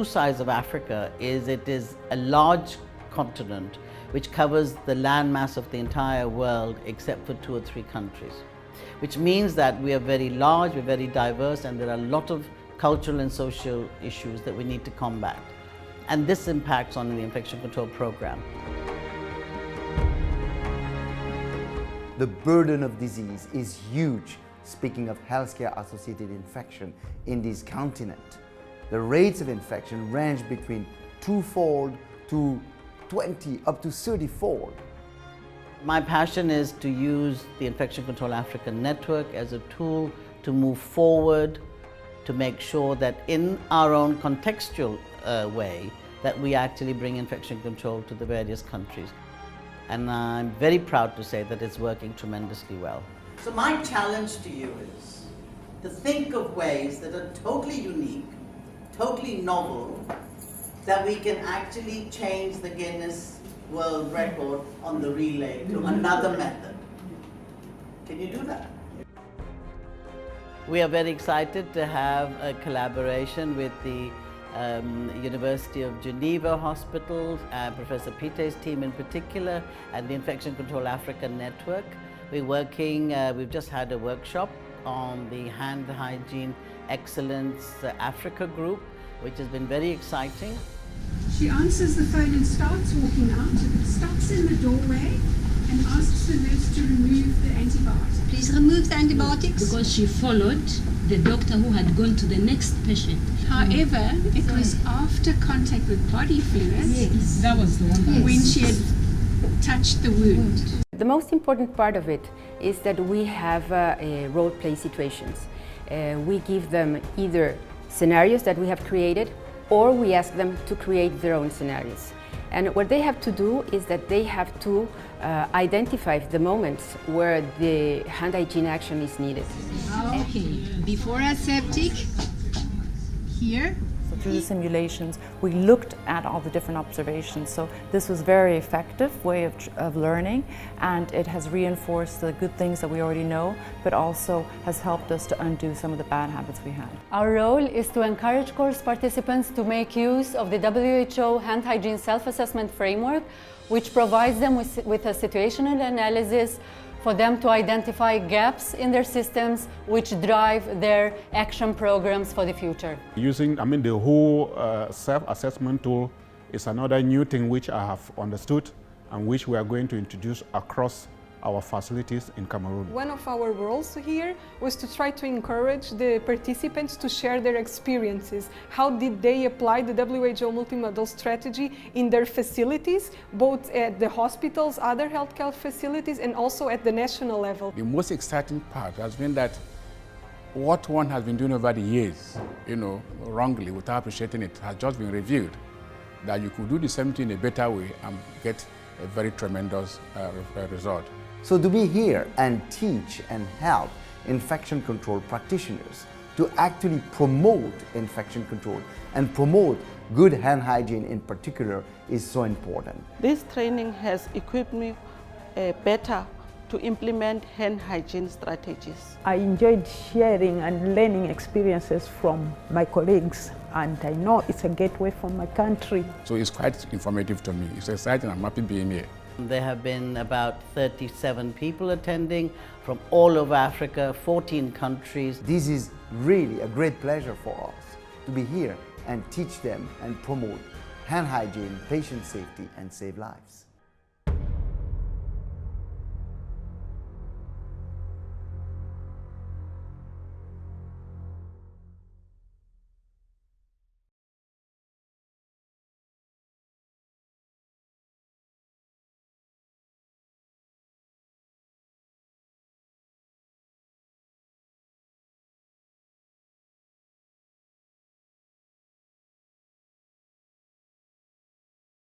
two sides of Africa is it is a large continent which covers the landmass of the entire world except for 2 or 3 countries, which means that we are very large, we're very diverse, and there are a lot of cultural and social issues that we need to combat. And this impacts on the infection control program. The burden of disease is huge, speaking of healthcare-associated infection in this continent. The rates of infection range between 2-fold to 20 up to 30-fold. My passion is to use the Infection Control Africa network as a tool to move forward, to make sure that in our own contextual way that we actually bring infection control to the various countries. And I'm very proud to say that it's working tremendously well. So my challenge to you is to think of ways that are totally unique, totally novel, that we can actually change the Guinness World Record on the relay to another method. Can you do that? We are very excited to have a collaboration with the University of Geneva Hospitals and Professor Pite's team in particular, and the Infection Control Africa network. We're working, we've just had a workshop on the Hand Hygiene Excellence Africa group, which has been very exciting. She answers the phone and starts walking out, stops in the doorway and asks the nurse to remove the antibiotics. Please remove the antibiotics. Because she followed the doctor who had gone to the next patient. However, it was after contact with body fluids. Yes, that was the one. When she had touched the wound. The most important part of it is that we have role play situations. We give them either scenarios that we have created, or we ask them to create their own scenarios. And what they have to do is that they have to identify the moments where the hand hygiene action is needed. Okay, before aseptic, here. So through the simulations, we looked at all the different observations. So this was a very effective way of learning, and it has reinforced the good things that we already know, but also has helped us to undo some of the bad habits we had. Our role is to encourage course participants to make use of the WHO hand hygiene self-assessment framework, which provides them with a situational analysis for them to identify gaps in their systems which drive their action programs for the future. Using, the whole self-assessment tool is another new thing which I have understood and which we are going to introduce across our facilities in Cameroon. One of our roles here was to try to encourage the participants to share their experiences. How did they apply the WHO multimodal strategy in their facilities, both at the hospitals, other healthcare facilities, and also at the national level? The most exciting part has been that what one has been doing over the years, wrongly, without appreciating it, has just been reviewed. That you could do the same thing in a better way and get a very tremendous result. So to be here and teach and help infection control practitioners to actually promote infection control and promote good hand hygiene in particular is so important. This training has equipped me better to implement hand hygiene strategies. I enjoyed sharing and learning experiences from my colleagues, and I know it's a gateway for my country. So it's quite informative to me. It's exciting. I'm happy being here. There have been about 37 people attending from all over Africa, 14 countries. This is really a great pleasure for us to be here and teach them and promote hand hygiene, patient safety, and save lives.